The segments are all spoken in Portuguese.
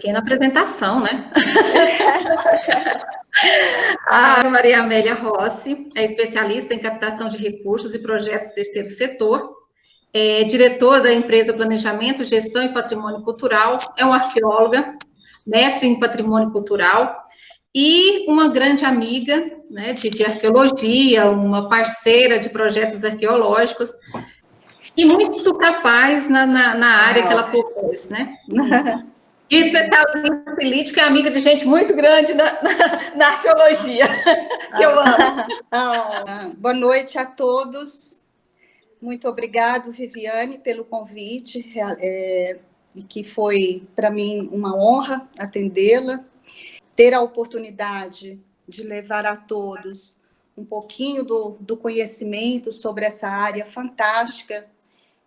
pequena apresentação, né? A Maria Amélia Rossi é especialista em captação de recursos e projetos do terceiro setor, é diretora da empresa Planejamento, Gestão e Patrimônio Cultural, é uma arqueóloga, mestre em patrimônio cultural e uma grande amiga, né, de arqueologia, uma parceira de projetos arqueológicos e muito capaz na área que ela propôs, né? E especialista em política é amiga de gente muito grande na arqueologia, que eu amo. Boa noite a todos. Muito obrigado, Viviane, pelo convite, e que foi, para mim, uma honra atendê-la. Ter a oportunidade de levar a todos um pouquinho do conhecimento sobre essa área fantástica,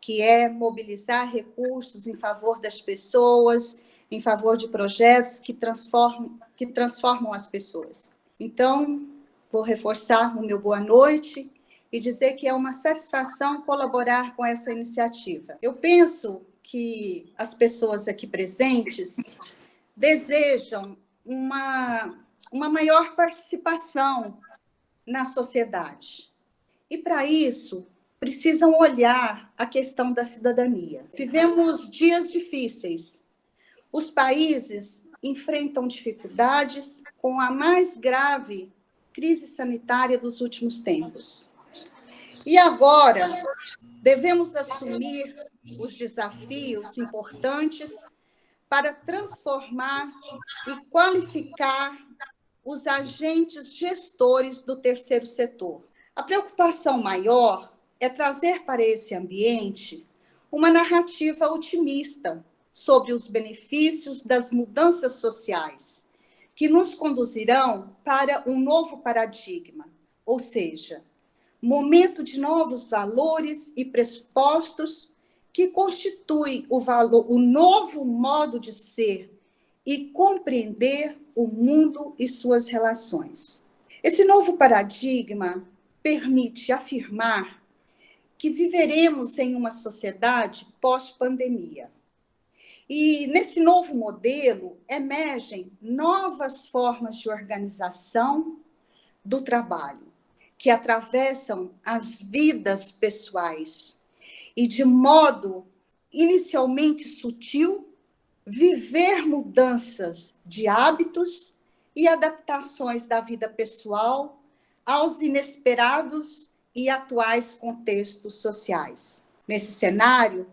que é mobilizar recursos em favor das pessoas, em favor de projetos que transformam as pessoas. Então, vou reforçar o meu boa noite e dizer que é uma satisfação colaborar com essa iniciativa. Eu penso que as pessoas aqui presentes desejam uma maior participação na sociedade. E, para isso, precisam olhar a questão da cidadania. Vivemos dias difíceis. Os países enfrentam dificuldades com a mais grave crise sanitária dos últimos tempos. E agora, devemos assumir os desafios importantes para transformar e qualificar os agentes gestores do terceiro setor. A preocupação maior é trazer para esse ambiente uma narrativa otimista sobre os benefícios das mudanças sociais, que nos conduzirão para um novo paradigma, ou seja, momento de novos valores e pressupostos que constitui o novo modo de ser e compreender o mundo e suas relações. Esse novo paradigma permite afirmar que viveremos em uma sociedade pós-pandemia. E nesse novo modelo emergem novas formas de organização do trabalho, que atravessam as vidas pessoais e, de modo inicialmente sutil, viver mudanças de hábitos e adaptações da vida pessoal aos inesperados e atuais contextos sociais. Nesse cenário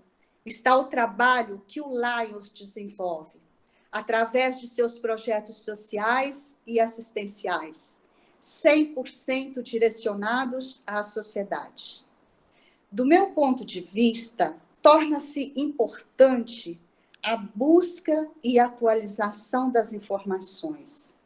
está o trabalho que o Lions desenvolve, através de seus projetos sociais e assistenciais, 100% direcionados à sociedade. Do meu ponto de vista, torna-se importante a busca e atualização das informações,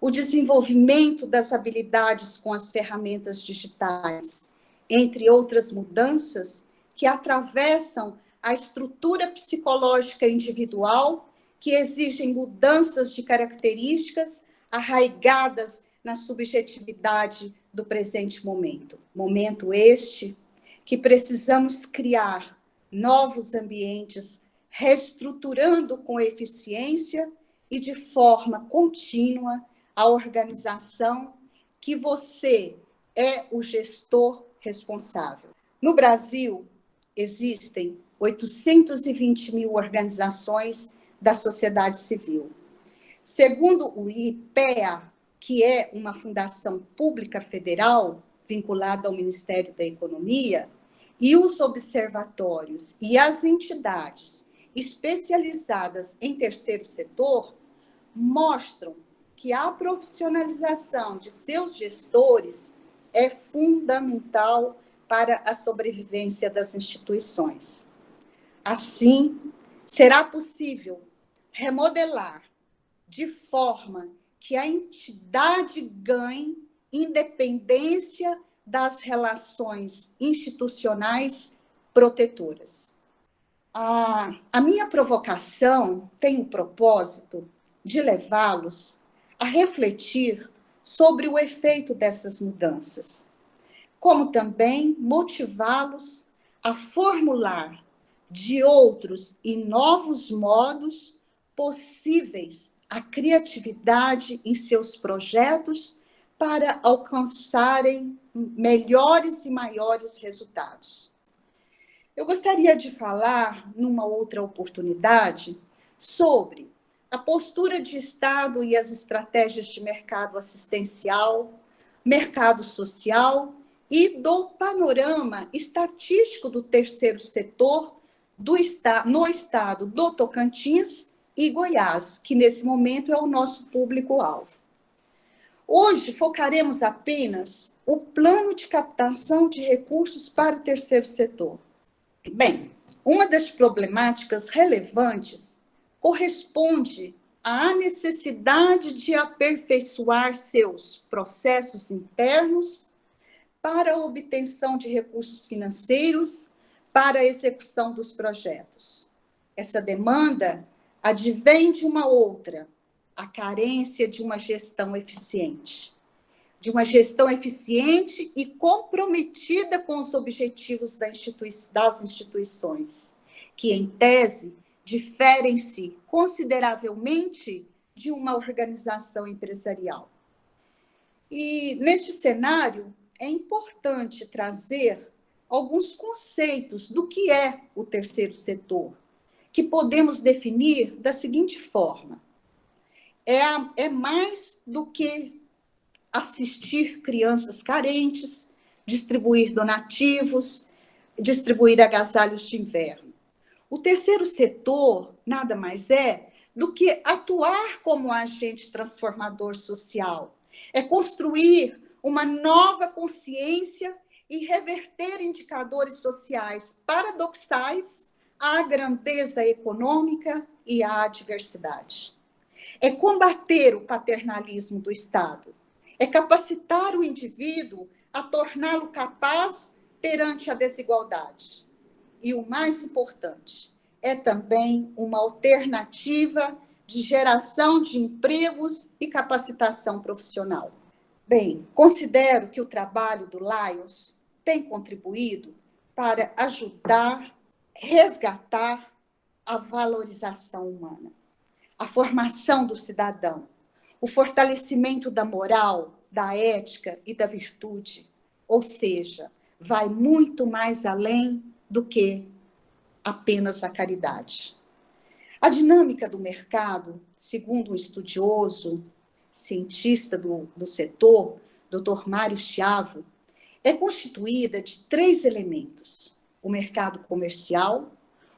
o desenvolvimento das habilidades com as ferramentas digitais, entre outras mudanças que atravessam a estrutura psicológica individual, que exigem mudanças de características arraigadas na subjetividade do presente momento. Momento este que precisamos criar novos ambientes, reestruturando com eficiência e de forma contínua a organização que você é o gestor responsável. No Brasil, existem 820 mil organizações da sociedade civil. Segundo o IPEA, que é uma fundação pública federal vinculada ao Ministério da Economia, e os observatórios e as entidades especializadas em terceiro setor mostram que a profissionalização de seus gestores é fundamental para a sobrevivência das instituições. Assim, será possível remodelar de forma que a entidade ganhe independência das relações institucionais protetoras. A minha provocação tem o propósito de levá-los a refletir sobre o efeito dessas mudanças, como também motivá-los a formular de outros e novos modos possíveis a criatividade em seus projetos para alcançarem melhores e maiores resultados. Eu gostaria de falar, numa outra oportunidade, sobre a postura de Estado e as estratégias de mercado assistencial, mercado social e do panorama estatístico do terceiro setor no estado do Tocantins e Goiás, que nesse momento é o nosso público-alvo. Hoje focaremos apenas o plano de captação de recursos para o terceiro setor. Bem, uma das problemáticas relevantes corresponde à necessidade de aperfeiçoar seus processos internos para a obtenção de recursos financeiros para a execução dos projetos. Essa demanda advém de uma outra, a carência de uma gestão eficiente. De uma gestão eficiente e comprometida com os objetivos das instituições, que, em tese, diferem-se consideravelmente de uma organização empresarial. E, neste cenário, é importante trazer alguns conceitos do que é o terceiro setor, que podemos definir da seguinte forma: é mais do que assistir crianças carentes, distribuir donativos, distribuir agasalhos de inverno. O terceiro setor nada mais é do que atuar como agente transformador social. É construir uma nova consciência e reverter indicadores sociais paradoxais à grandeza econômica e à adversidade. É combater o paternalismo do Estado. É capacitar o indivíduo a torná-lo capaz perante a desigualdade. E o mais importante, é também uma alternativa de geração de empregos e capacitação profissional. Bem, considero que o trabalho do Lions tem contribuído para ajudar, resgatar a valorização humana, a formação do cidadão, o fortalecimento da moral, da ética e da virtude, ou seja, vai muito mais além do que apenas a caridade. A dinâmica do mercado, segundo um estudioso, cientista do setor, Dr. Mário Schiavo, é constituída de 3 elementos: o mercado comercial,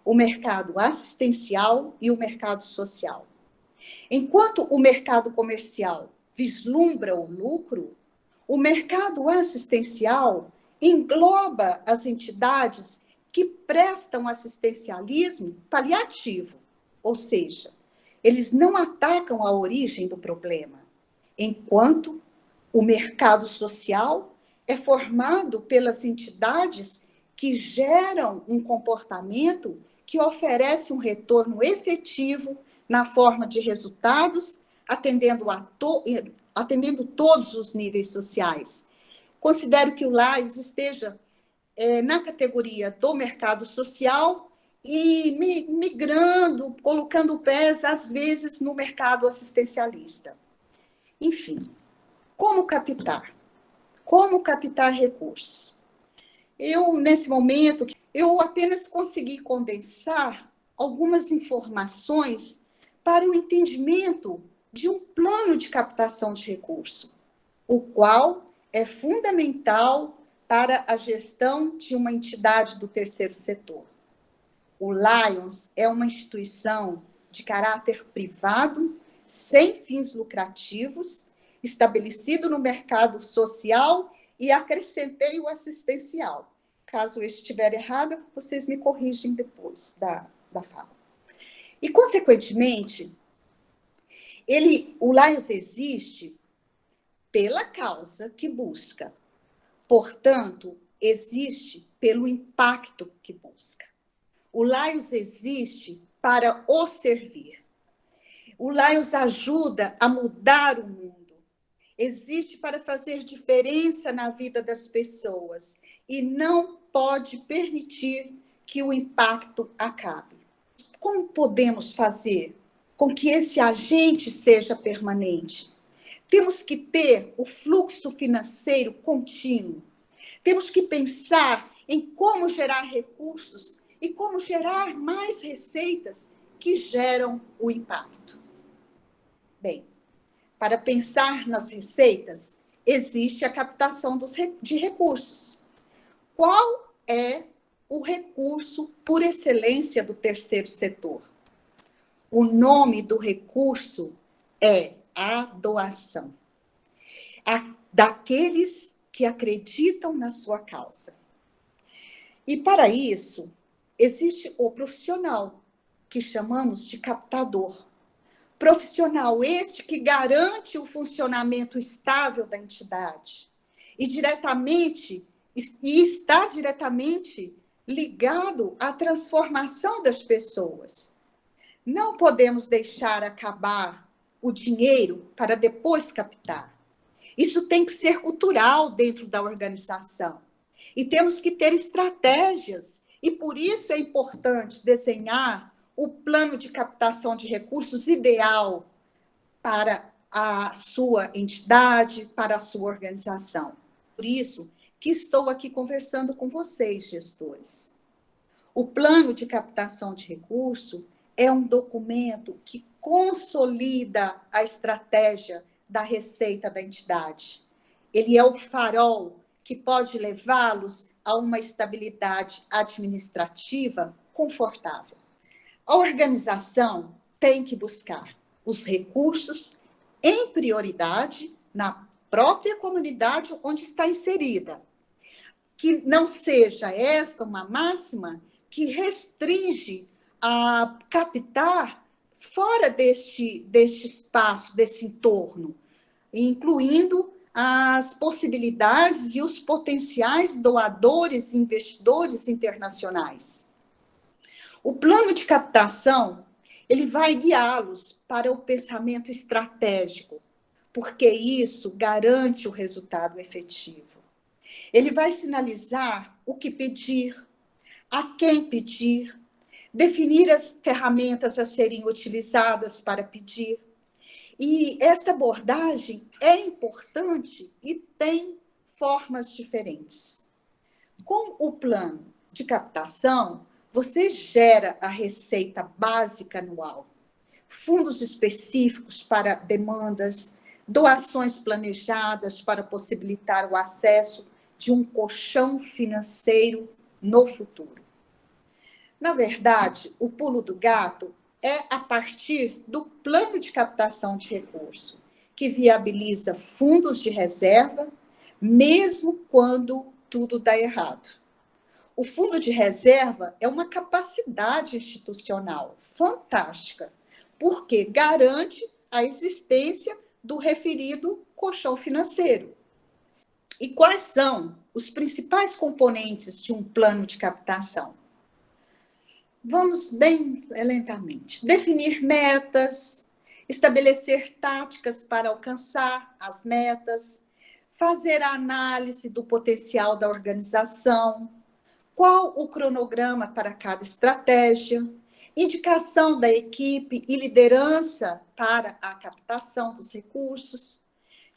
o mercado assistencial e o mercado social. Enquanto o mercado comercial vislumbra o lucro, o mercado assistencial engloba as entidades que prestam assistencialismo paliativo, ou seja, eles não atacam a origem do problema, enquanto o mercado social é formado pelas entidades que geram um comportamento que oferece um retorno efetivo na forma de resultados, atendendo todos os níveis sociais. Considero que o LAIS esteja na categoria do mercado social e migrando, colocando pés, às vezes, no mercado assistencialista. Enfim, como captar? Como captar recursos? Nesse momento, eu apenas consegui condensar algumas informações para o entendimento de um plano de captação de recurso, o qual é fundamental para a gestão de uma entidade do terceiro setor. O Lions é uma instituição de caráter privado, sem fins lucrativos, estabelecido no mercado social e acrescentei o assistencial. Caso eu estiver errada, vocês me corrigem depois da fala. E, consequentemente, o Lions existe pela causa que busca. Portanto, existe pelo impacto que busca. O Lions existe para o servir. O Lions ajuda a mudar o mundo. Existe para fazer diferença na vida das pessoas e não pode permitir que o impacto acabe. Como podemos fazer com que esse agente seja permanente. Temos que ter o fluxo financeiro contínuo. Temos que pensar em como gerar recursos e como gerar mais receitas que geram o impacto. Bem, para pensar nas receitas, existe a captação de recursos. Qual é o recurso por excelência do terceiro setor? O nome do recurso é a doação. Daqueles que acreditam na sua causa. E para isso, existe o profissional, que chamamos de captador. Profissional este que garante o funcionamento estável da entidade e está diretamente ligado à transformação das pessoas. Não podemos deixar acabar o dinheiro para depois captar. Isso tem que ser cultural dentro da organização. E temos que ter estratégias. E por isso é importante desenhar o plano de captação de recursos ideal para a sua entidade, para a sua organização. Por isso que estou aqui conversando com vocês, gestores. O plano de captação de recurso é um documento que consolida a estratégia da receita da entidade. Ele é o farol que pode levá-los a uma estabilidade administrativa confortável. A organização tem que buscar os recursos em prioridade na própria comunidade onde está inserida. Que não seja esta uma máxima que restringe a captar fora deste espaço, desse entorno, incluindo as possibilidades e os potenciais doadores e investidores internacionais. O plano de captação, ele vai guiá-los para o pensamento estratégico, porque isso garante o resultado efetivo. Ele vai sinalizar o que pedir, a quem pedir, definir as ferramentas a serem utilizadas para pedir. E esta abordagem é importante e tem formas diferentes. Com o plano de captação, você gera a receita básica anual, fundos específicos para demandas, doações planejadas para possibilitar o acesso de um colchão financeiro no futuro. Na verdade, o pulo do gato é a partir do plano de captação de recurso, que viabiliza fundos de reserva, mesmo quando tudo dá errado. O fundo de reserva é uma capacidade institucional fantástica, porque garante a existência do referido colchão financeiro. E quais são os principais componentes de um plano de captação? Vamos bem lentamente. Definir metas, estabelecer táticas para alcançar as metas, fazer a análise do potencial da organização, qual o cronograma para cada estratégia, indicação da equipe e liderança para a captação dos recursos,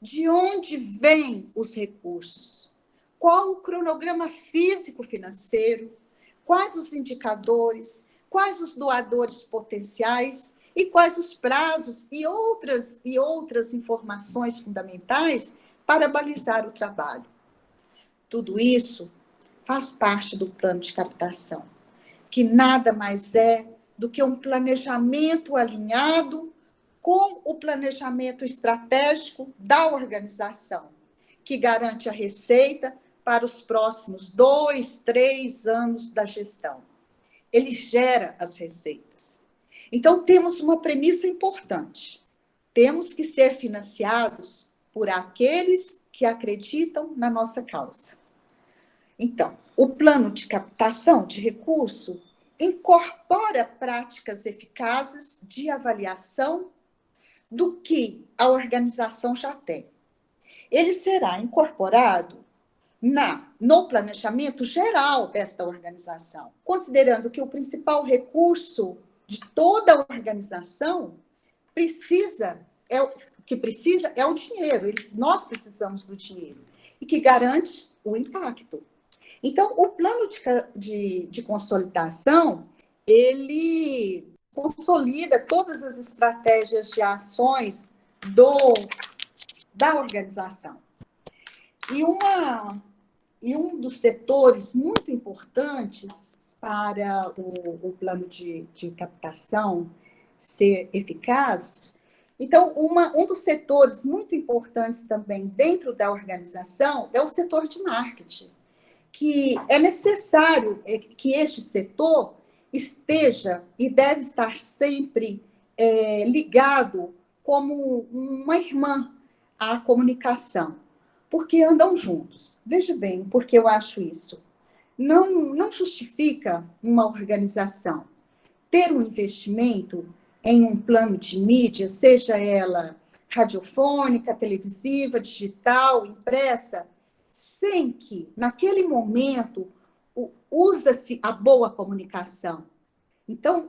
de onde vêm os recursos, qual o cronograma físico-financeiro, quais os indicadores, quais os doadores potenciais e quais os prazos e outras informações fundamentais para balizar o trabalho. Tudo isso faz parte do plano de captação, que nada mais é do que um planejamento alinhado com o planejamento estratégico da organização, que garante a receita para os próximos 2, 3 anos da gestão. Ele gera as receitas. Então, temos uma premissa importante. Temos que ser financiados por aqueles que acreditam na nossa causa. Então, o plano de captação de recurso incorpora práticas eficazes de avaliação do que a organização já tem. Ele será incorporado no planejamento geral desta organização, considerando que o principal recurso de toda a organização o que precisa é o dinheiro, nós precisamos do dinheiro, e que garante o impacto. Então, o plano de consolidação, ele consolida todas as estratégias de ações da organização. E um dos setores muito importantes para o plano de captação ser eficaz, então, um dos setores muito importantes também dentro da organização é o setor de marketing, que é necessário que este setor esteja e deve estar sempre ligado como uma irmã à comunicação, porque andam juntos. Veja bem, porque eu acho isso. Não justifica uma organização ter um investimento em um plano de mídia, seja ela radiofônica, televisiva, digital, impressa, sem que, naquele momento, usa-se a boa comunicação. Então,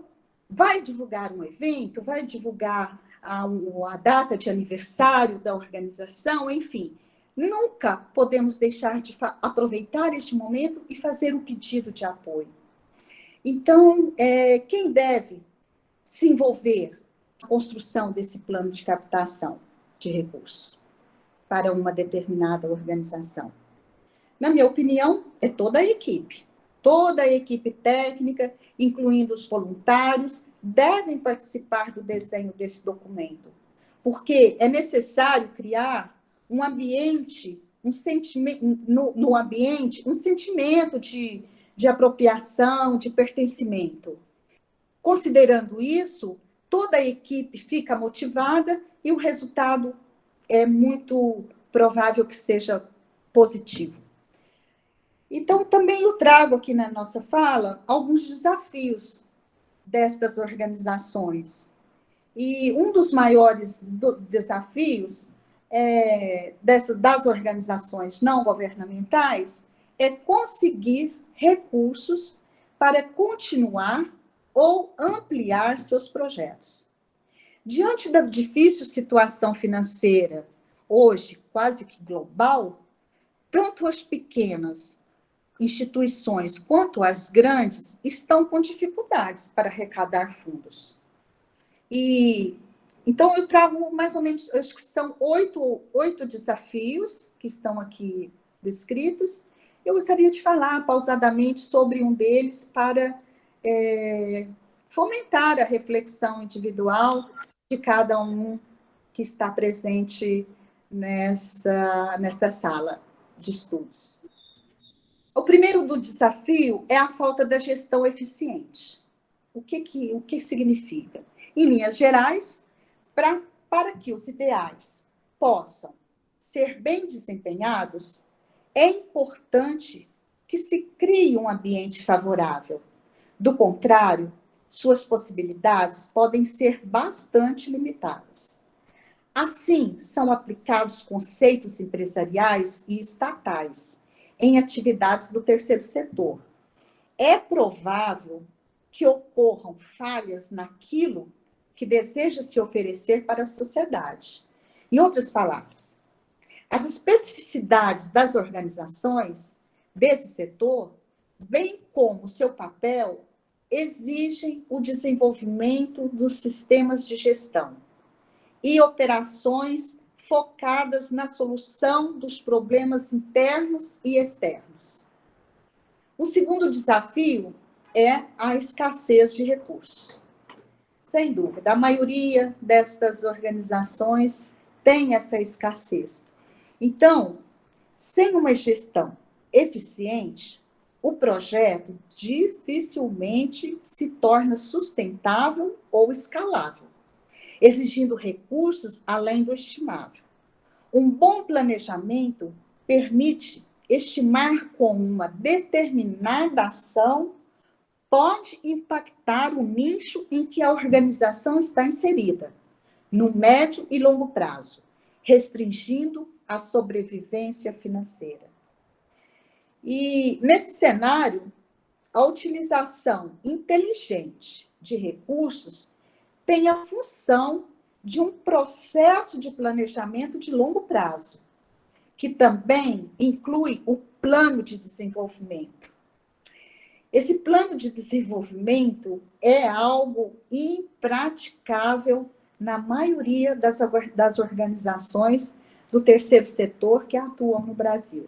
vai divulgar um evento, vai divulgar a data de aniversário da organização, enfim. Nunca podemos deixar de aproveitar este momento e fazer um pedido de apoio. Então, quem deve se envolver na construção desse plano de captação de recursos para uma determinada organização? Na minha opinião, é toda a equipe técnica, incluindo os voluntários, devem participar do desenho desse documento, porque é necessário criar um ambiente, no ambiente, um sentimento de apropriação, de pertencimento. Considerando isso, toda a equipe fica motivada e o resultado é muito provável que seja positivo. Então, também eu trago aqui na nossa fala alguns desafios destas organizações. E um dos maiores desafios das organizações não governamentais é conseguir recursos para continuar ou ampliar seus projetos. Diante da difícil situação financeira, hoje quase que global, tanto as pequenas instituições quanto as grandes estão com dificuldades para arrecadar fundos. E então eu trago mais ou menos, acho que são oito desafios que estão aqui descritos. Eu gostaria de falar pausadamente sobre um deles para fomentar a reflexão individual de cada um que está presente nessa sala de estudos. O primeiro do desafio é a falta da gestão eficiente. O que significa? Em linhas gerais, para que os ideais possam ser bem desempenhados, é importante que se crie um ambiente favorável. Do contrário, suas possibilidades podem ser bastante limitadas. Assim, são aplicados conceitos empresariais e estatais em atividades do terceiro setor. É provável que ocorram falhas naquilo que deseja se oferecer para a sociedade. Em outras palavras, as especificidades das organizações desse setor, bem como seu papel, exigem o desenvolvimento dos sistemas de gestão e operações focadas na solução dos problemas internos e externos. O segundo desafio é a escassez de recursos. Sem dúvida, a maioria destas organizações tem essa escassez. Então, sem uma gestão eficiente, o projeto dificilmente se torna sustentável ou escalável, exigindo recursos além do estimável. Um bom planejamento permite estimar como uma determinada ação pode impactar o nicho em que a organização está inserida, no médio e longo prazo, restringindo a sobrevivência financeira. E, nesse cenário, a utilização inteligente de recursos tem a função de um processo de planejamento de longo prazo, que também inclui o plano de desenvolvimento. Esse plano de desenvolvimento é algo impraticável na maioria das organizações do terceiro setor que atuam no Brasil.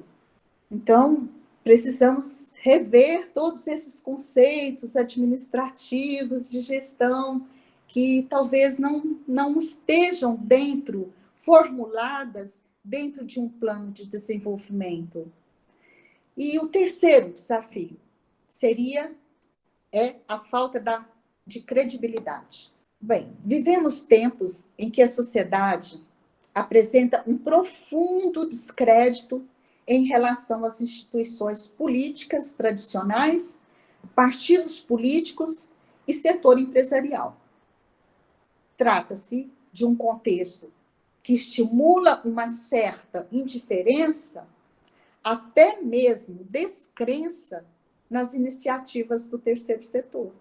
Então, precisamos rever todos esses conceitos administrativos de gestão que talvez não estejam formuladas dentro de um plano de desenvolvimento. E o terceiro desafio seria a falta de credibilidade. Bem, vivemos tempos em que a sociedade apresenta um profundo descrédito em relação às instituições políticas tradicionais, partidos políticos e setor empresarial. Trata-se de um contexto que estimula uma certa indiferença, até mesmo descrença, nas iniciativas do terceiro setor.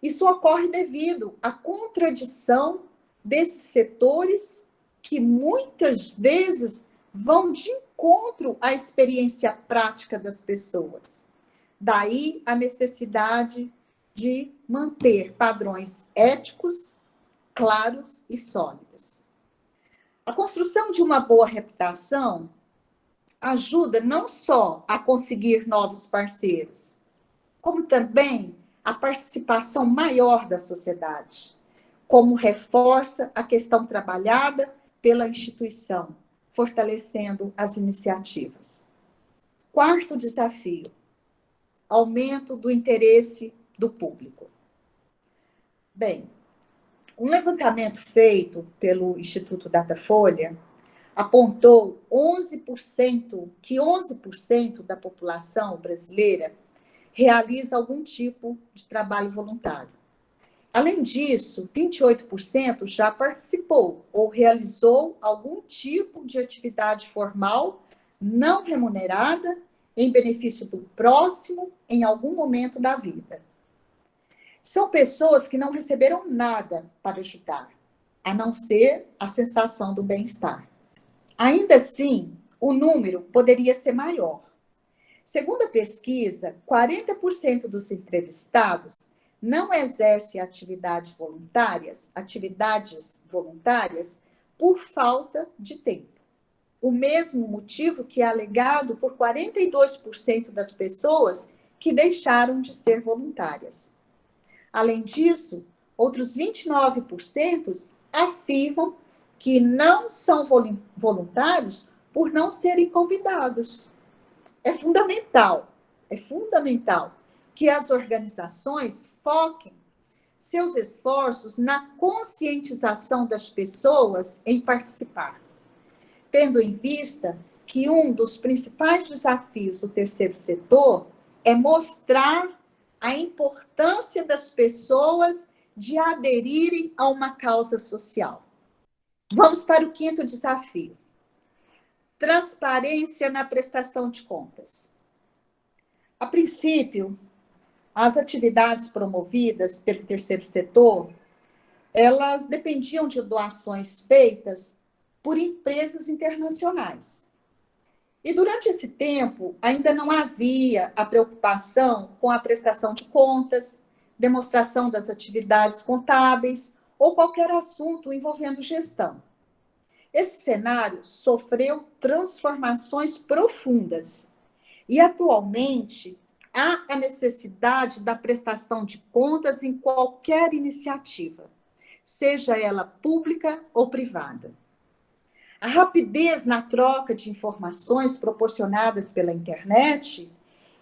Isso ocorre devido à contradição desses setores que muitas vezes vão de encontro à experiência prática das pessoas. Daí a necessidade de manter padrões éticos, claros e sólidos. A construção de uma boa reputação ajuda não só a conseguir novos parceiros, como também a participação maior da sociedade, como reforça a questão trabalhada pela instituição, fortalecendo as iniciativas. Quarto desafio, aumento do interesse do público. Bem, um levantamento feito pelo Instituto Datafolha apontou que 11% da população brasileira realiza algum tipo de trabalho voluntário. Além disso, 28% já participou ou realizou algum tipo de atividade formal não remunerada em benefício do próximo em algum momento da vida. São pessoas que não receberam nada para ajudar, a não ser a sensação do bem-estar. Ainda assim, o número poderia ser maior. Segundo a pesquisa, 40% dos entrevistados não exercem atividades voluntárias por falta de tempo. O mesmo motivo que é alegado por 42% das pessoas que deixaram de ser voluntárias. Além disso, outros 29% afirmam que não são voluntários por não serem convidados. É fundamental que as organizações foquem seus esforços na conscientização das pessoas em participar, tendo em vista que um dos principais desafios do terceiro setor é mostrar a importância das pessoas de aderirem a uma causa social. Vamos para o quinto desafio. Transparência na prestação de contas. A princípio, as atividades promovidas pelo terceiro setor, elas dependiam de doações feitas por empresas internacionais. E durante esse tempo, ainda não havia a preocupação com a prestação de contas, demonstração das atividades contábeis ou qualquer assunto envolvendo gestão. Esse cenário sofreu transformações profundas e, atualmente, há a necessidade da prestação de contas em qualquer iniciativa, seja ela pública ou privada. A rapidez na troca de informações proporcionadas pela internet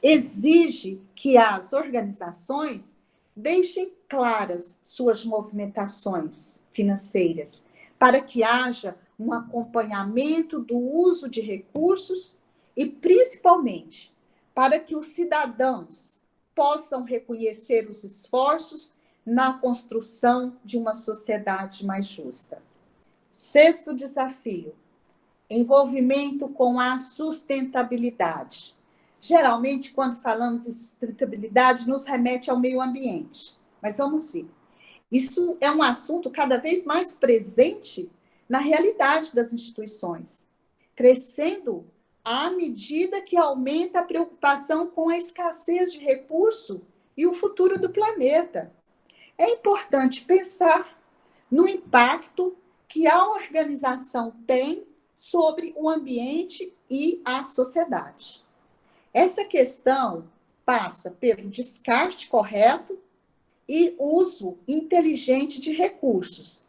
exige que as organizações deixem claras suas movimentações financeiras, para que haja um acompanhamento do uso de recursos e, principalmente, para que os cidadãos possam reconhecer os esforços na construção de uma sociedade mais justa. Sexto desafio, envolvimento com a sustentabilidade. Geralmente, quando falamos em sustentabilidade, nos remete ao meio ambiente, mas vamos ver. Isso é um assunto cada vez mais presente na realidade das instituições, crescendo à medida que aumenta a preocupação com a escassez de recurso e o futuro do planeta. É importante pensar no impacto que a organização tem sobre o ambiente e a sociedade. Essa questão passa pelo descarte correto e uso inteligente de recursos.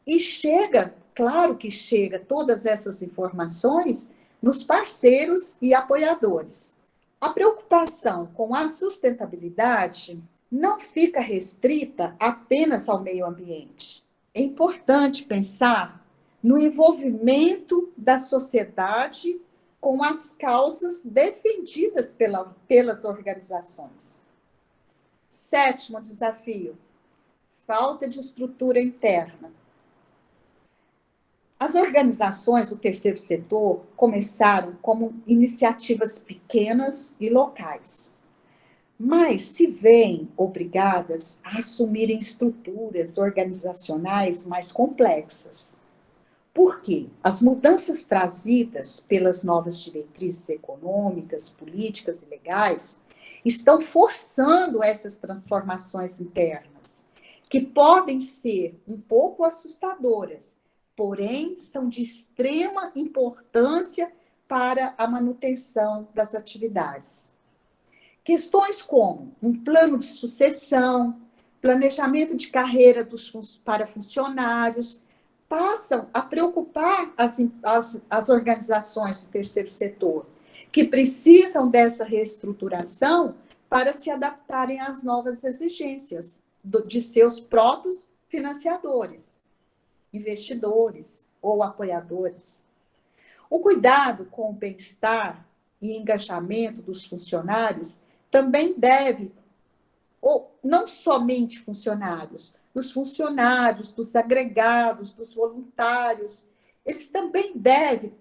E chega, claro que chega, todas essas informações nos parceiros e apoiadores. A preocupação com a sustentabilidade não fica restrita apenas ao meio ambiente. É importante pensar no envolvimento da sociedade com as causas defendidas pelas organizações. 7º desafio: falta de estrutura interna. As organizações do terceiro setor começaram como iniciativas pequenas e locais, mas se veem obrigadas a assumirem estruturas organizacionais mais complexas. Por quê? As mudanças trazidas pelas novas diretrizes econômicas, políticas e legais estão forçando essas transformações internas, que podem ser um pouco assustadoras, porém são de extrema importância para a manutenção das atividades. Questões como um plano de sucessão, planejamento de carreira para funcionários, passam a preocupar as organizações do terceiro setor, que precisam dessa reestruturação para se adaptarem às novas exigências de seus próprios financiadores, investidores ou apoiadores. O cuidado com o bem-estar e engajamento dos funcionários também deve, ou não somente funcionários, dos funcionários, dos agregados, dos voluntários, eles também devem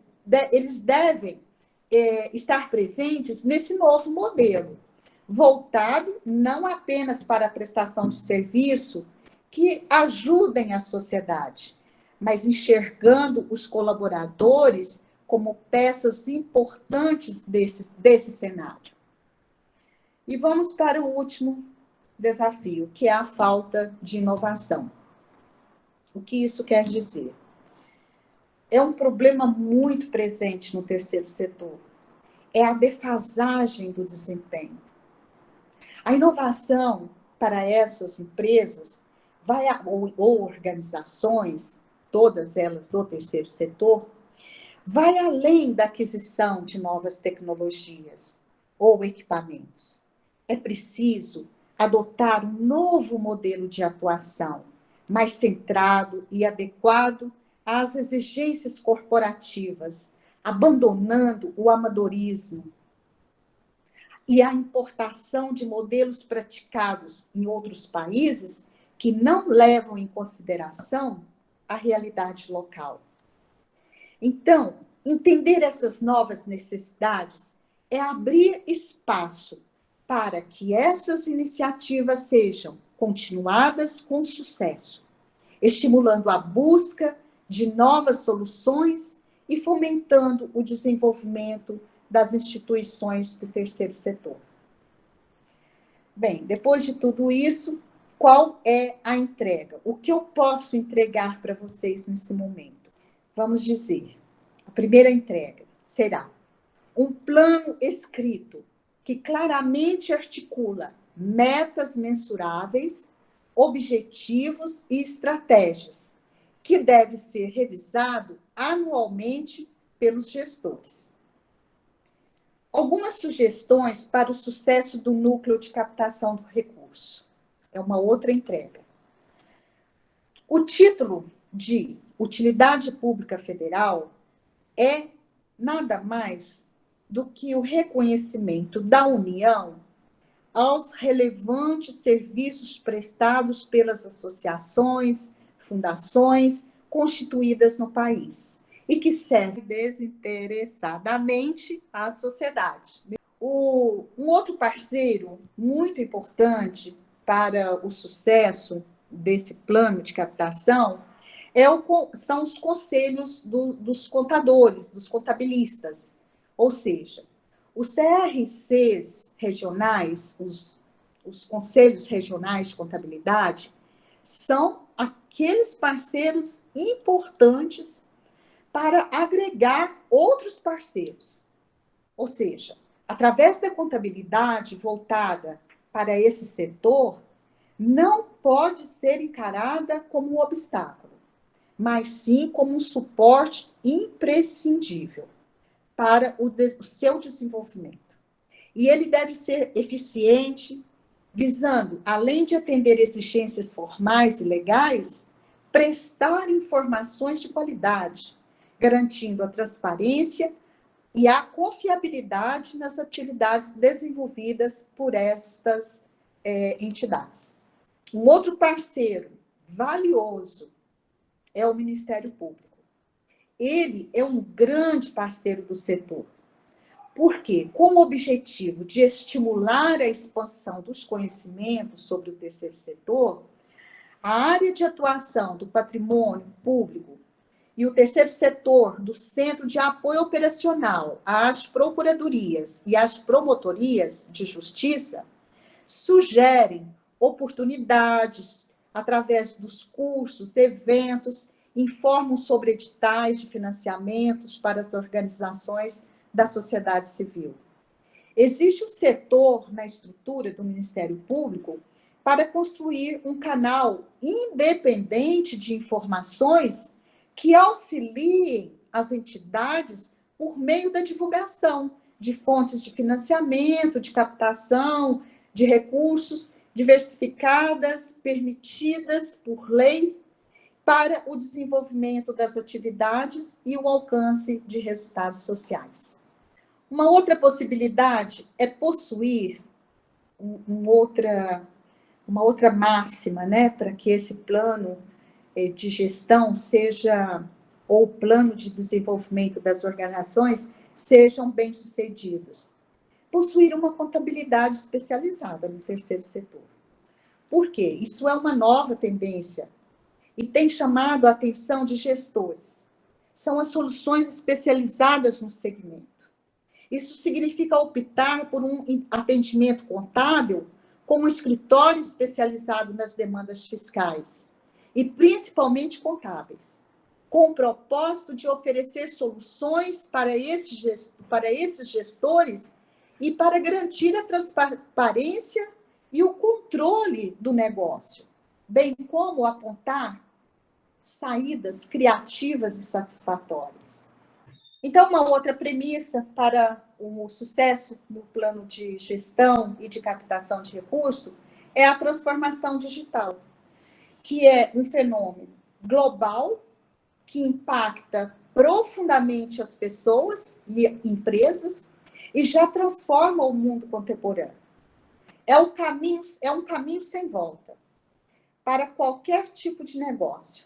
estar presentes nesse novo modelo, voltado não apenas para a prestação de serviço que ajudem a sociedade, mas enxergando os colaboradores como peças importantes desse cenário. E vamos para o último desafio, que é a falta de inovação. O que isso quer dizer? É um problema muito presente no terceiro setor. É a defasagem do desempenho. A inovação para essas empresas ou organizações, todas elas do terceiro setor, vai além da aquisição de novas tecnologias ou equipamentos. É preciso adotar um novo modelo de atuação, mais centrado e adequado às exigências corporativas, abandonando o amadorismo e a importação de modelos praticados em outros países que não levam em consideração a realidade local. Então, entender essas novas necessidades é abrir espaço para que essas iniciativas sejam continuadas com sucesso, estimulando a busca de novas soluções e fomentando o desenvolvimento das instituições do terceiro setor. Bem, depois de tudo isso, qual é a entrega? O que eu posso entregar para vocês nesse momento? Vamos dizer, a primeira entrega será um plano escrito que claramente articula metas mensuráveis, objetivos e estratégias, que deve ser revisado anualmente pelos gestores. Algumas sugestões para o sucesso do núcleo de captação do recurso. É uma outra entrega. O título de Utilidade Pública Federal é nada mais do que o reconhecimento da União aos relevantes serviços prestados pelas associações, fundações constituídas no país e que servem desinteressadamente à sociedade. Um outro parceiro muito importante para o sucesso desse plano de captação são os conselhos dos contadores, dos contabilistas. Ou seja, os CRCs regionais, os conselhos regionais de contabilidade, são aqueles parceiros importantes para agregar outros parceiros. Ou seja, através da contabilidade voltada para esse setor, não pode ser encarada como um obstáculo, mas sim como um suporte imprescindível para o seu desenvolvimento. E ele deve ser eficiente, visando, além de atender exigências formais e legais, prestar informações de qualidade, garantindo a transparência e a confiabilidade nas atividades desenvolvidas por estas entidades. Um outro parceiro valioso é o Ministério Público. Ele é um grande parceiro do setor, porque, com o objetivo de estimular a expansão dos conhecimentos sobre o terceiro setor, a área de atuação do patrimônio público e o terceiro setor do Centro de Apoio Operacional às procuradorias e às promotorias de justiça sugerem oportunidades através dos cursos, eventos, informam sobre editais de financiamentos para as organizações da sociedade civil. Existe um setor na estrutura do Ministério Público para construir um canal independente de informações que auxiliem as entidades por meio da divulgação de fontes de financiamento, de captação, de recursos diversificadas, permitidas por lei, para o desenvolvimento das atividades e o alcance de resultados sociais. Uma outra possibilidade é possuir uma outra máxima, né, para que esse plano de gestão seja, ou plano de desenvolvimento das organizações, sejam bem-sucedidos. Possuir uma contabilidade especializada no terceiro setor. Por quê? Isso é uma nova tendência e tem chamado a atenção de gestores. São as soluções especializadas no segmento. Isso significa optar por um atendimento contábil com um escritório especializado nas demandas fiscais e principalmente contábeis, com o propósito de oferecer soluções para esses gestores e para garantir a transparência e o controle do negócio, bem como apontar saídas criativas e satisfatórias. Então, uma outra premissa para o sucesso do plano de gestão e de captação de recursos é a transformação digital, que é um fenômeno global que impacta profundamente as pessoas e empresas e já transforma o mundo contemporâneo. É um caminho sem volta para qualquer tipo de negócio.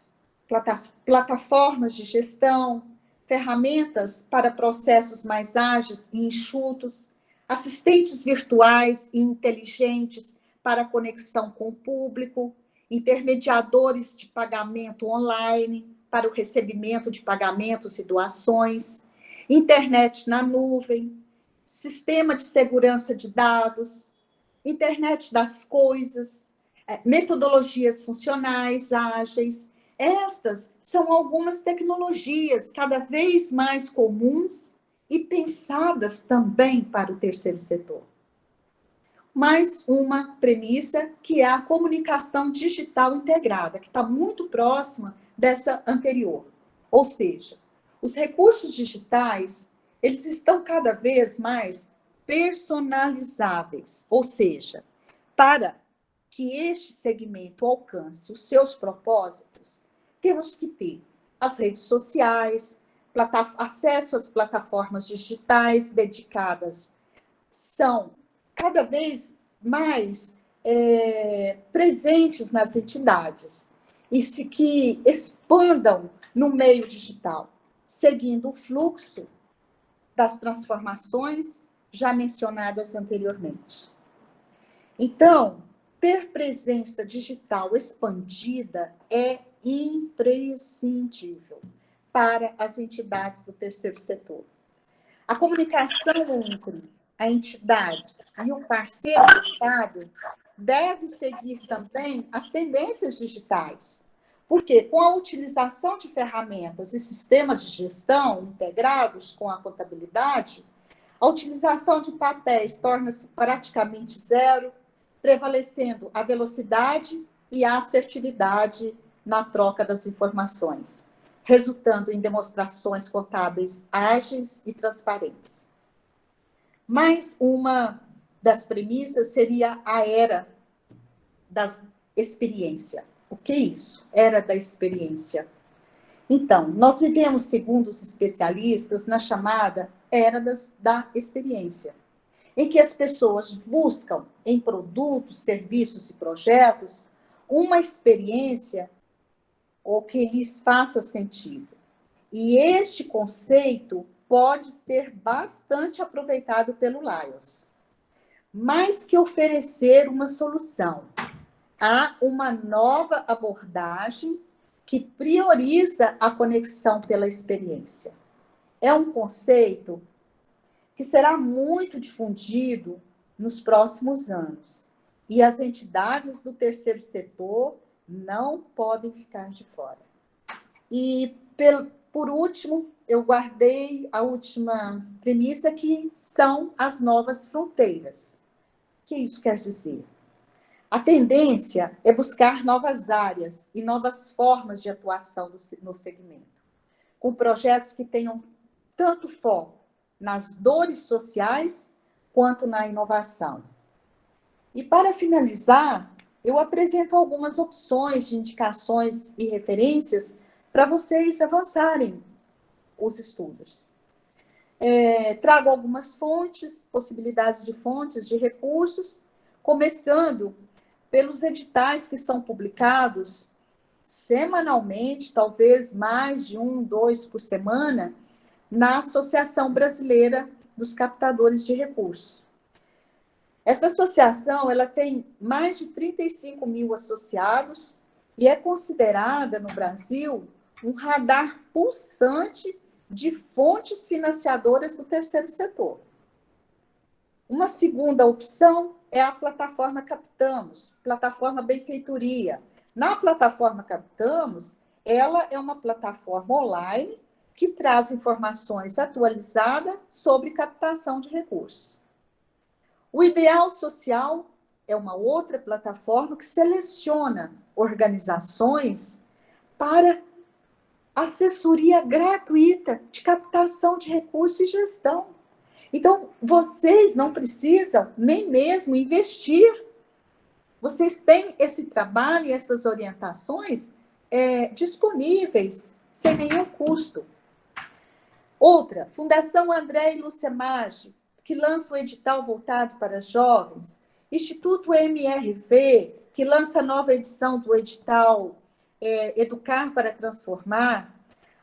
Plataformas de gestão, ferramentas para processos mais ágeis e enxutos, assistentes virtuais e inteligentes para a conexão com o público, intermediadores de pagamento online para o recebimento de pagamentos e doações, internet na nuvem, sistema de segurança de dados, internet das coisas, metodologias funcionais ágeis. Estas são algumas tecnologias cada vez mais comuns e pensadas também para o terceiro setor. Mais uma premissa, que é a comunicação digital integrada, que está muito próxima dessa anterior. Ou seja, os recursos digitais, eles estão cada vez mais personalizáveis, ou seja, para que este segmento alcance os seus propósitos, temos que ter as redes sociais, acesso às plataformas digitais dedicadas, são cada vez mais presentes nas entidades e que expandam no meio digital, seguindo o fluxo das transformações já mencionadas anteriormente. Então, ter presença digital expandida é imprescindível para as entidades do terceiro setor. A comunicação entre a entidade e o parceiro contábil deve seguir também as tendências digitais, porque com a utilização de ferramentas e sistemas de gestão integrados com a contabilidade, a utilização de papéis torna-se praticamente zero, prevalecendo a velocidade e a assertividade na troca das informações, resultando em demonstrações contábeis ágeis e transparentes. Mais uma das premissas seria a era da experiência. O que é isso? Era da experiência. Então, nós vivemos, segundo os especialistas, na chamada era da experiência, em que as pessoas buscam em produtos, serviços e projetos uma experiência ou que lhes faça sentido. E este conceito pode ser bastante aproveitado pelo Lyons. Mais que oferecer uma solução, há uma nova abordagem que prioriza a conexão pela experiência. É um conceito que será muito difundido nos próximos anos. E as entidades do terceiro setor não podem ficar de fora. E, por último, eu guardei a última premissa, que são as novas fronteiras. O que isso quer dizer? A tendência é buscar novas áreas e novas formas de atuação no segmento, com projetos que tenham tanto foco nas dores sociais quanto na inovação. E, para finalizar, eu apresento algumas opções de indicações e referências para vocês avançarem os estudos. Trago algumas fontes, possibilidades de fontes, de recursos, começando pelos editais que são publicados semanalmente, talvez mais de 1, 2 por semana, na Associação Brasileira dos Captadores de Recursos. Esta associação ela tem mais de 35 mil associados e é considerada no Brasil um radar pulsante de fontes financiadoras do terceiro setor. Uma segunda opção é a plataforma Captamos, plataforma Benfeitoria. Na plataforma Captamos, ela é uma plataforma online que traz informações atualizadas sobre captação de recursos. O Ideal Social é uma outra plataforma que seleciona organizações para assessoria gratuita de captação de recursos e gestão. Então, vocês não precisam nem mesmo investir. Vocês têm esse trabalho e essas orientações disponíveis, sem nenhum custo. Outra, Fundação André e Lúcia Maggi, que lança o edital voltado para jovens. Instituto MRV, que lança a nova edição do edital Educar para Transformar.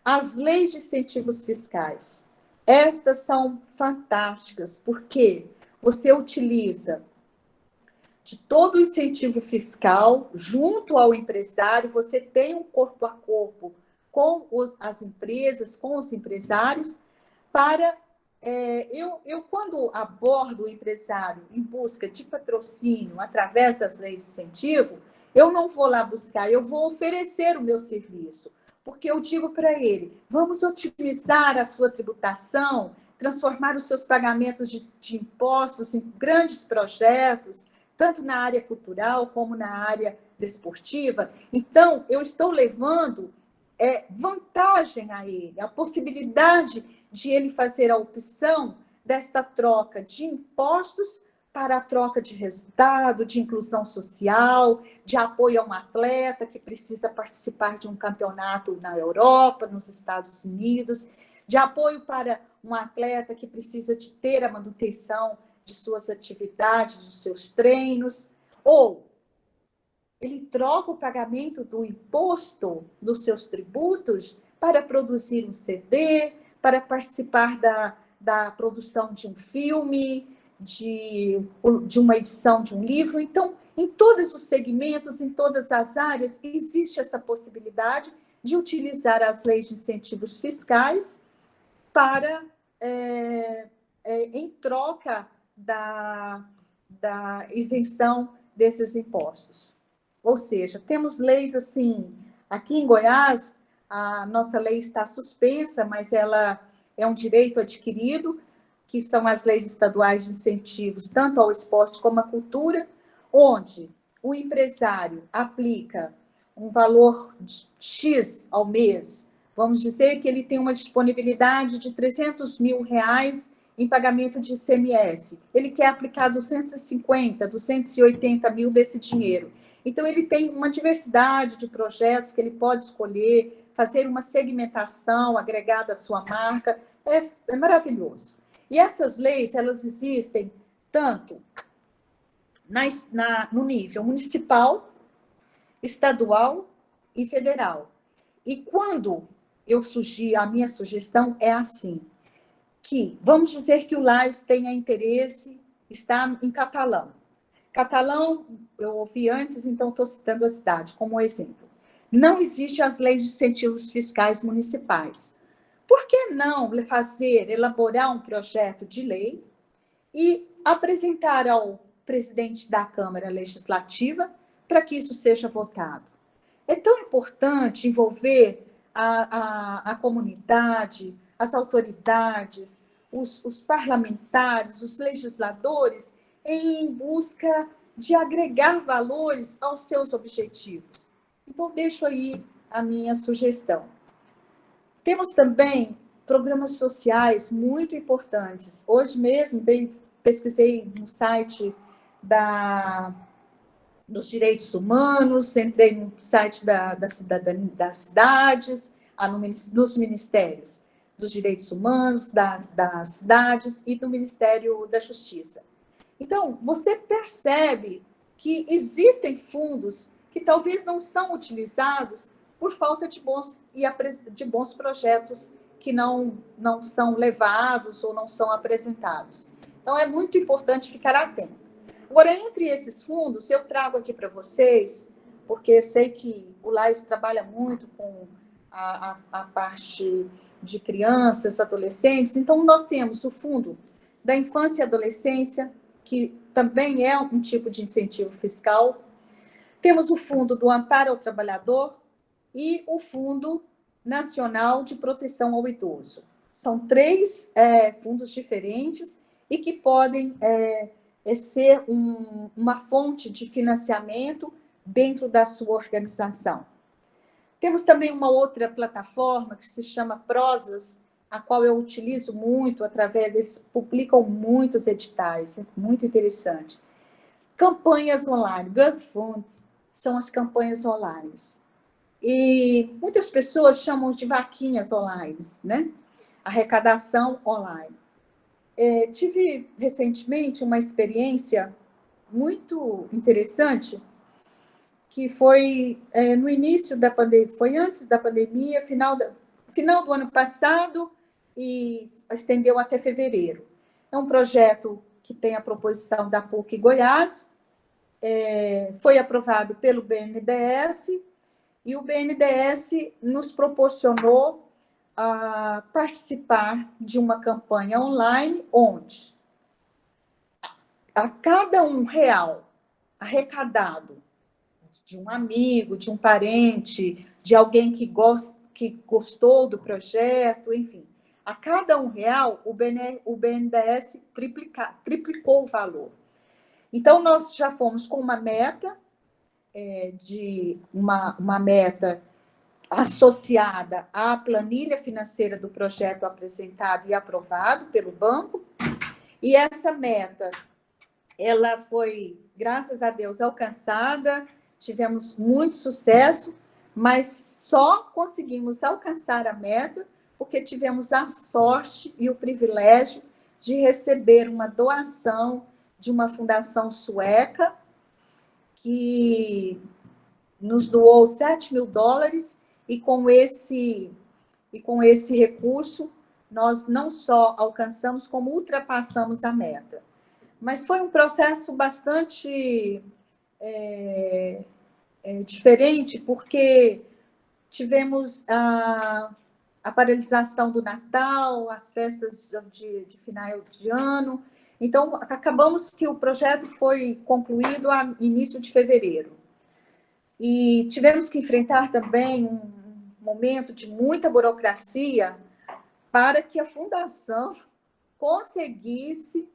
As leis de incentivos fiscais. Estas são fantásticas, porque você utiliza de todo o incentivo fiscal junto ao empresário, você tem um corpo a corpo com as empresas, com os empresários, para... Eu, quando abordo o empresário em busca de patrocínio através das leis de incentivo, eu não vou lá buscar, eu vou oferecer o meu serviço, porque eu digo para ele, vamos otimizar a sua tributação, transformar os seus pagamentos de impostos em grandes projetos, tanto na área cultural como na área desportiva. Então, eu estou levando vantagem a ele, a possibilidade de ele fazer a opção desta troca de impostos para a troca de resultado, de inclusão social, de apoio a um atleta que precisa participar de um campeonato na Europa, nos Estados Unidos, de apoio para um atleta que precisa de ter a manutenção de suas atividades, dos seus treinos, ou ele troca o pagamento do imposto dos seus tributos para produzir um CD, para participar da produção de um filme, de uma edição de um livro. Então, Em todos os segmentos, em todas as áreas, existe essa possibilidade de utilizar as leis de incentivos fiscais para, em troca da isenção desses impostos. Ou seja, temos leis assim, aqui em Goiás, a nossa lei está suspensa, mas ela é um direito adquirido, que são as leis estaduais de incentivos, tanto ao esporte como à cultura, onde o empresário aplica um valor X ao mês, vamos dizer que ele tem uma disponibilidade de R$300 mil em pagamento de ICMS. Ele quer aplicar 250, 280 mil desse dinheiro. Então, ele tem uma diversidade de projetos que ele pode escolher, fazer uma segmentação agregada à sua marca. É maravilhoso. E essas leis, elas existem tanto no nível municipal, estadual e federal. E quando a minha sugestão é assim, que vamos dizer que o Laes tenha interesse, está em Catalão. Catalão, eu ouvi antes, então estou citando a cidade como exemplo. Não existem as leis de incentivos fiscais municipais. Por que não elaborar um projeto de lei e apresentar ao presidente da Câmara Legislativa para que isso seja votado? É tão importante envolver a comunidade, as autoridades, os parlamentares, os legisladores, em busca de agregar valores aos seus objetivos. Então, deixo aí a minha sugestão. Temos também programas sociais muito importantes. Hoje mesmo, pesquisei no site dos direitos humanos, entrei no site das cidades, nos ministérios dos direitos humanos, das cidades e do Ministério da Justiça. Então, você percebe que existem fundos que talvez não são utilizados por falta de bons projetos que não são levados ou não são apresentados. Então, é muito importante ficar atento. Agora, entre esses fundos, eu trago aqui para vocês, porque sei que o Laes trabalha muito com a parte de crianças, adolescentes. Então, nós temos o Fundo da Infância e Adolescência, que também é um tipo de incentivo fiscal. Temos o Fundo do Amparo ao Trabalhador e o Fundo Nacional de Proteção ao Idoso. São três fundos diferentes e que podem ser uma fonte de financiamento dentro da sua organização. Temos também uma outra plataforma que se chama Prosas, a qual eu utilizo muito, eles publicam muitos editais, é muito interessante. Campanhas online, GoFund, são as campanhas online. E muitas pessoas chamam de vaquinhas online, né? Arrecadação online. Tive recentemente uma experiência muito interessante, que foi no início da pandemia, foi antes da pandemia, final do ano passado, e estendeu até fevereiro. É um projeto que tem a proposição da PUC Goiás, foi aprovado pelo BNDES, e o BNDES nos proporcionou a participar de uma campanha online, onde a cada R$1 arrecadado de um amigo, de um parente, de alguém que gostou do projeto, enfim, a cada R$1, o BNDES triplicou o valor. Então, nós já fomos com uma meta, uma meta associada à planilha financeira do projeto apresentado e aprovado pelo banco, e essa meta, ela foi, graças a Deus, alcançada, tivemos muito sucesso, mas só conseguimos alcançar a meta porque tivemos a sorte e o privilégio de receber uma doação de uma fundação sueca que nos doou $7 mil, e com esse recurso nós não só alcançamos, como ultrapassamos a meta. Mas foi um processo bastante diferente, porque tivemos a paralisação do Natal, as festas de final de ano. Então, acabamos que o projeto foi concluído a início de fevereiro. E tivemos que enfrentar também um momento de muita burocracia para que a fundação conseguisse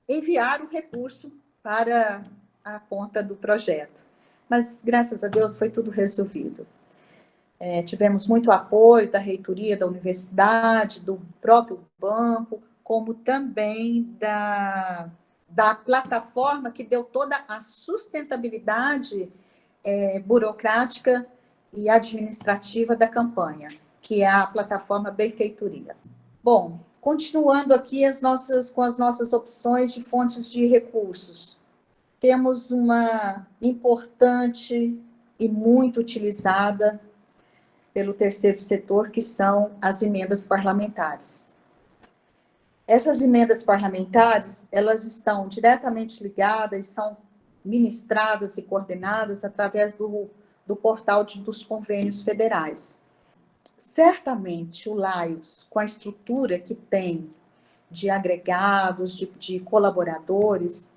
enviar o recurso para a conta do projeto. Mas, graças a Deus, foi tudo resolvido. Tivemos muito apoio da reitoria da universidade, do próprio banco, como também da plataforma que deu toda a sustentabilidade burocrática e administrativa da campanha, que é a plataforma Benfeitoria. Bom, continuando aqui com as nossas opções de fontes de recursos. Temos uma importante e muito utilizada pelo terceiro setor, que são as emendas parlamentares. Essas emendas parlamentares, elas estão diretamente ligadas, são ministradas e coordenadas através do portal dos convênios federais. Certamente, o Laios, com a estrutura que tem de agregados, de colaboradores,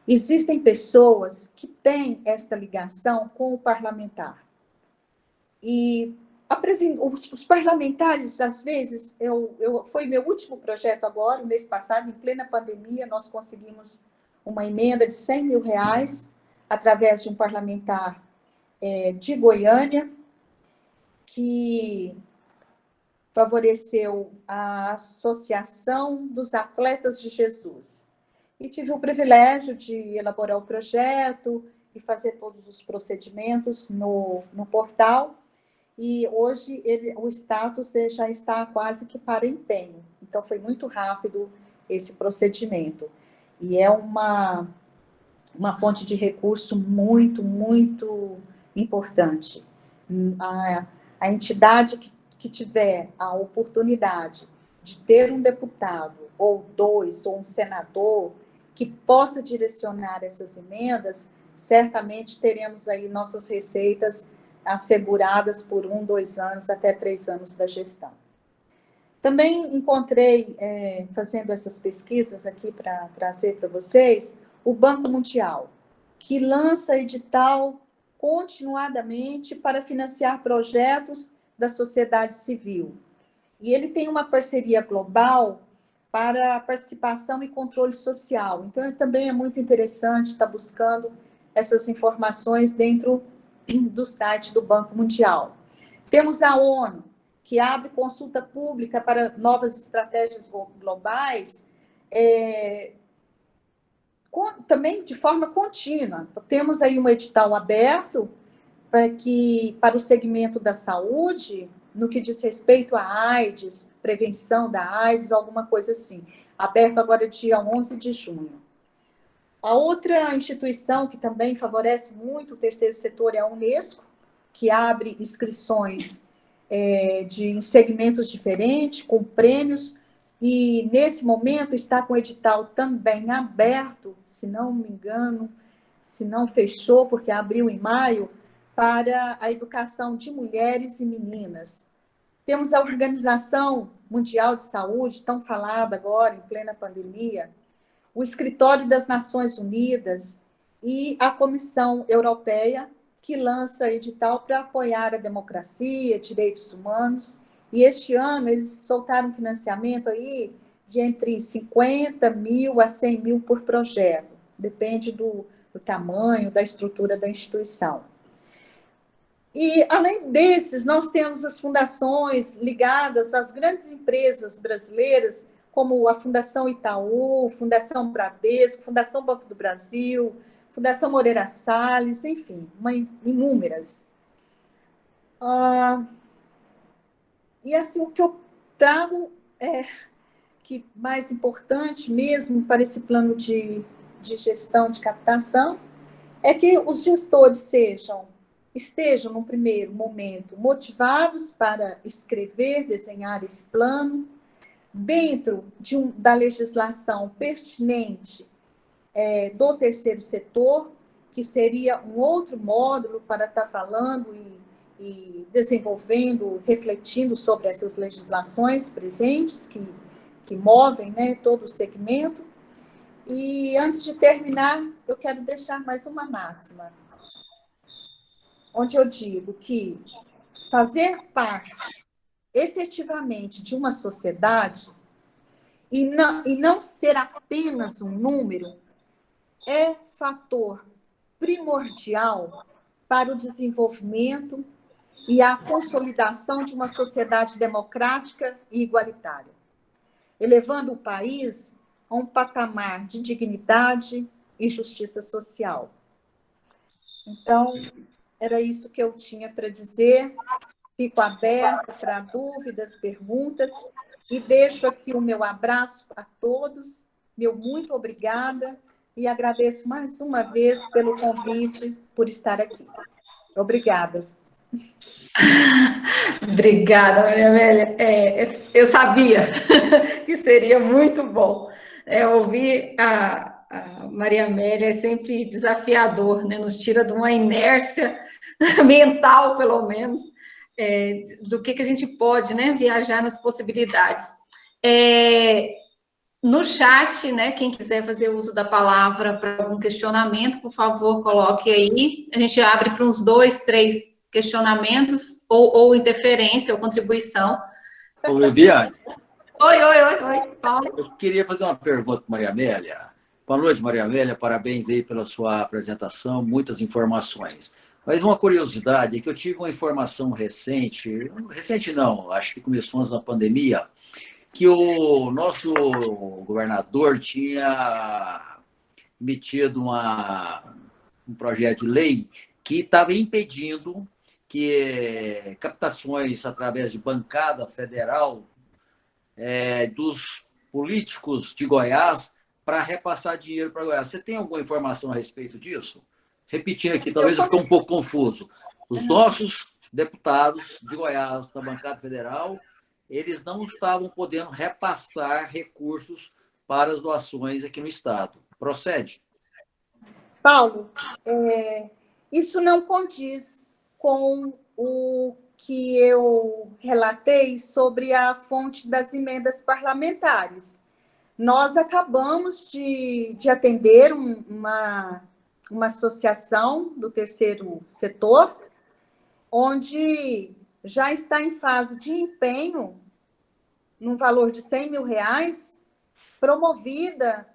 existem pessoas que têm esta ligação com o parlamentar. E os parlamentares, às vezes, foi meu último projeto agora, o mês passado, em plena pandemia, nós conseguimos uma emenda de R$100 mil, através de um parlamentar de Goiânia, que favoreceu a Associação dos Atletas de Jesus. E tive o privilégio de elaborar o projeto e fazer todos os procedimentos no portal. E hoje o status já está quase que para empenho. Então, foi muito rápido esse procedimento. E é uma fonte de recurso muito, muito importante. A entidade que tiver a oportunidade de ter um deputado, ou dois, ou um senador, que possa direcionar essas emendas, certamente teremos aí nossas receitas asseguradas por 1, 2 anos, até 3 anos da gestão. Também encontrei, fazendo essas pesquisas aqui para trazer para vocês, o Banco Mundial, que lança edital continuadamente para financiar projetos da sociedade civil. E ele tem uma parceria global para participação e controle social. Então, também é muito interessante estar buscando essas informações dentro do site do Banco Mundial. Temos a ONU, que abre consulta pública para novas estratégias globais, também de forma contínua. Temos aí um edital aberto para o segmento da saúde, no que diz respeito à AIDS, prevenção da AIDS, alguma coisa assim. Aberto agora dia 11 de junho. A outra instituição que também favorece muito o terceiro setor é a Unesco, que abre inscrições em segmentos diferentes, com prêmios, e nesse momento está com o edital também aberto, se não me engano, se não fechou, porque abriu em maio, para a educação de mulheres e meninas. Temos a Organização Mundial de Saúde, tão falada agora, em plena pandemia, o Escritório das Nações Unidas e a Comissão Europeia, que lança edital para apoiar a democracia, direitos humanos. E este ano eles soltaram financiamento aí de entre 50 mil a 100 mil por projeto. Depende do tamanho, da estrutura da instituição. E, além desses, nós temos as fundações ligadas às grandes empresas brasileiras, como a Fundação Itaú, Fundação Bradesco, Fundação Banco do Brasil, Fundação Moreira Salles, enfim, inúmeras. E, assim, o que eu trago que mais importante mesmo para esse plano de gestão de captação é que os gestores estejam, no primeiro momento, motivados para escrever, desenhar esse plano, dentro da legislação pertinente do terceiro setor, que seria um outro módulo para estar falando e desenvolvendo, refletindo sobre essas legislações presentes que movem, né, todo o segmento. E antes de terminar, eu quero deixar mais uma máxima, onde eu digo que fazer parte efetivamente de uma sociedade e não ser apenas um número é fator primordial para o desenvolvimento e a consolidação de uma sociedade democrática e igualitária, elevando o país a um patamar de dignidade e justiça social. Então, era isso que eu tinha para dizer. Fico aberta para dúvidas, perguntas, e deixo aqui o meu abraço a todos, meu muito obrigada, e agradeço mais uma vez pelo convite, por estar aqui. Obrigada. Obrigada, Maria Amélia. Eu sabia que seria muito bom. Ouvir a Maria Amélia é sempre desafiador, né? Nos tira de uma inércia mental, pelo menos, do que a gente pode, né, viajar nas possibilidades. No chat, né, quem quiser fazer uso da palavra para algum questionamento, por favor, coloque aí. A gente abre para uns 2, 3 questionamentos, ou interferência, ou contribuição. Ô, Viviane. Oi, Paulo. Eu queria fazer uma pergunta para Maria Amélia. Boa noite, Maria Amélia. Parabéns aí pela sua apresentação, muitas informações. Mas uma curiosidade é que eu tive uma informação recente não, acho que começou antes da pandemia, que o nosso governador tinha emitido um projeto de lei que estava impedindo que captações através de bancada federal dos políticos de Goiás para repassar dinheiro para Goiás. Você tem alguma informação a respeito disso? Repetindo aqui, talvez eu fique um pouco confuso. Os nossos deputados de Goiás, da bancada federal, eles não estavam podendo repassar recursos para as doações aqui no Estado. Procede? Paulo, isso não condiz com o que eu relatei sobre a fonte das emendas parlamentares. Nós acabamos de atender uma associação do terceiro setor, onde já está em fase de empenho, num valor de R$100 mil, promovida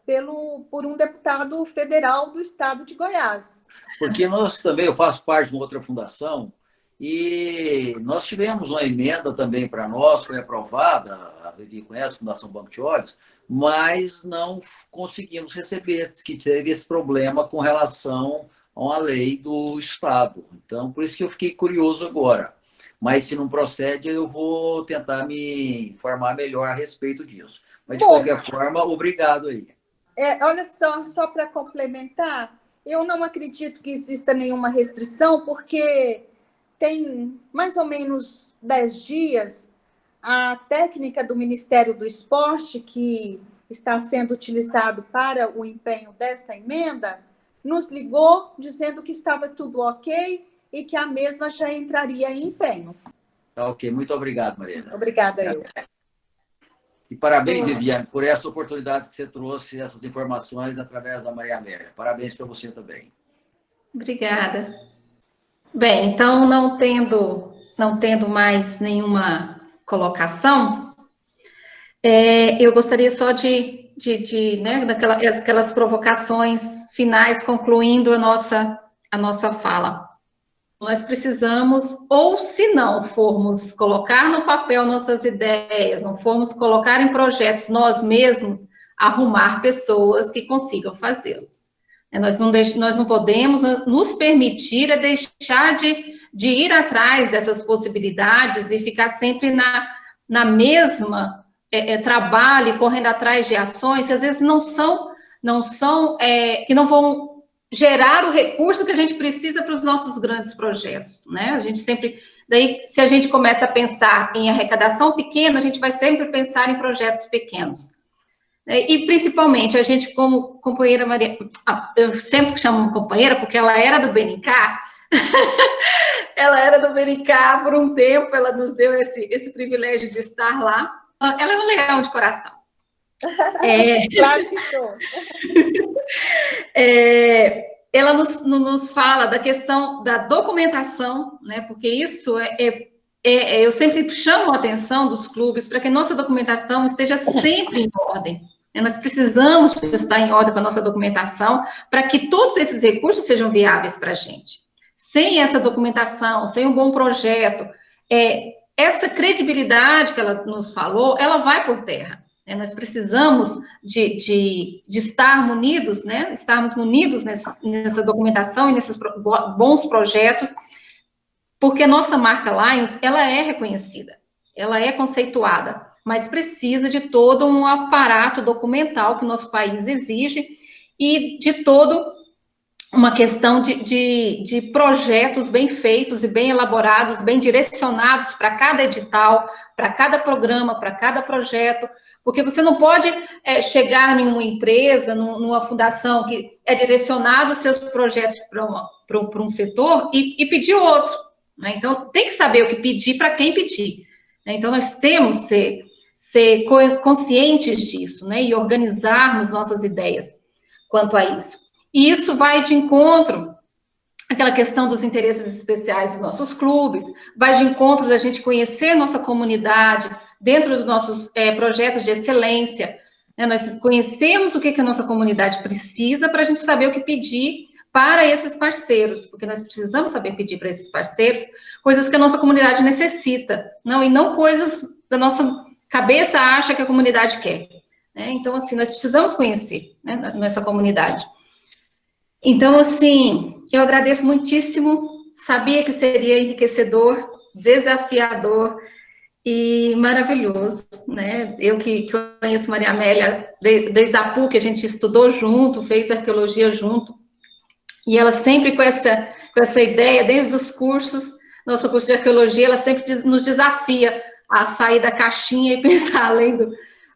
por um deputado federal do estado de Goiás. Porque nós também, eu faço parte de uma outra fundação, e nós tivemos uma emenda também para nós, foi aprovada, a Vivi conhece, a Fundação Banco de Olhos, mas não conseguimos receber, que teve esse problema com relação a uma lei do Estado. Então, por isso que eu fiquei curioso agora. Mas se não procede, eu vou tentar me informar melhor a respeito disso. Mas, de qualquer forma, obrigado aí. Olha só para complementar, eu não acredito que exista nenhuma restrição, porque tem mais ou menos 10 dias, a técnica do Ministério do Esporte, que está sendo utilizado para o empenho desta emenda, nos ligou dizendo que estava tudo ok e que a mesma já entraria em empenho. Tá ok, muito obrigado, Mariana. Obrigada, eu. E parabéns, Viviane, por essa oportunidade que você trouxe, essas informações através da Maria Amélia. Parabéns para você também. Obrigada. Bem, então, não tendo mais nenhuma colocação, eu gostaria só né, daquelas provocações finais, concluindo a nossa fala. Nós precisamos, ou se não formos colocar no papel nossas ideias, não formos colocar em projetos nós mesmos, arrumar pessoas que consigam fazê-los. Nós não podemos nos permitir deixar de ir atrás dessas possibilidades e ficar sempre na mesma trabalho, correndo atrás de ações que às vezes que não vão gerar o recurso que a gente precisa para os nossos grandes projetos, né? A gente sempre, daí, se a gente começa a pensar em arrecadação pequena, a gente vai sempre pensar em projetos pequenos. E, principalmente, a gente, como companheira Maria... eu sempre chamo companheira, porque ela era do BNK, ela era do BNK por um tempo, ela nos deu esse privilégio de estar lá. Ela é um leão de coração. Claro que sou. Ela nos fala da questão da documentação, né? Porque isso eu sempre chamo a atenção dos clubes para que a nossa documentação esteja sempre em ordem. Nós precisamos estar em ordem com a nossa documentação para que todos esses recursos sejam viáveis para a gente. Sem essa documentação, sem um bom projeto, essa credibilidade que ela nos falou, ela vai por terra. Nós precisamos de estar munidos, né? Estarmos munidos nessa documentação e nesses bons projetos, porque a nossa marca Lions, ela é reconhecida, ela é conceituada, mas precisa de todo um aparato documental que o nosso país exige e de todo uma questão de projetos bem feitos e bem elaborados, bem direcionados para cada edital, para cada programa, para cada projeto, porque você não pode chegar em uma empresa, numa fundação que é direcionado os seus projetos para um setor e pedir outro, né? Então, tem que saber o que pedir para quem pedir, né? Então, nós temos que ser conscientes disso, né? E organizarmos nossas ideias quanto a isso. E isso vai de encontro àquela questão dos interesses especiais dos nossos clubes, vai de encontro da gente conhecer nossa comunidade dentro dos nossos projetos de excelência, né? Nós conhecemos o que a nossa comunidade precisa para a gente saber o que pedir para esses parceiros, porque nós precisamos saber pedir para esses parceiros coisas que a nossa comunidade necessita, e não coisas da nossa cabeça acha que a comunidade quer, né? Então, assim, nós precisamos conhecer, né, nossa comunidade. Então, assim, eu agradeço muitíssimo, sabia que seria enriquecedor, desafiador e maravilhoso, né? Eu que conheço Maria Amélia desde a PUC, a gente estudou junto, fez arqueologia junto, e ela sempre com essa ideia, desde os cursos, nosso curso de arqueologia, ela sempre nos desafia a sair da caixinha e pensar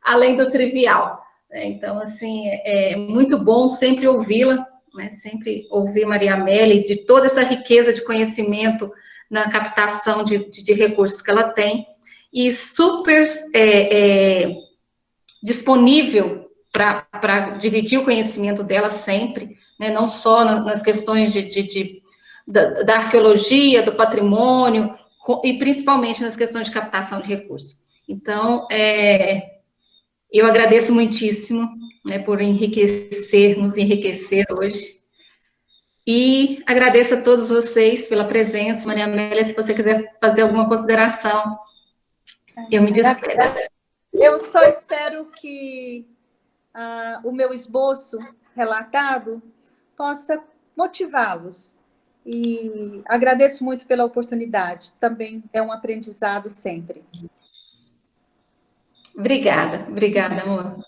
além do trivial. Então, assim, é muito bom sempre ouvi-la, né? Sempre ouvir Maria Amélia, de toda essa riqueza de conhecimento na captação de recursos que ela tem, e super disponível para dividir o conhecimento dela sempre, né? Não só nas questões da arqueologia, do patrimônio, e principalmente nas questões de captação de recursos. Então, eu agradeço muitíssimo, né, por nos enriquecer hoje. E agradeço a todos vocês pela presença. Maria Amélia, se você quiser fazer alguma consideração, eu me despeço. Eu só espero que o meu esboço relatado possa motivá-los. E agradeço muito pela oportunidade. Também é um aprendizado sempre. Obrigada, amor.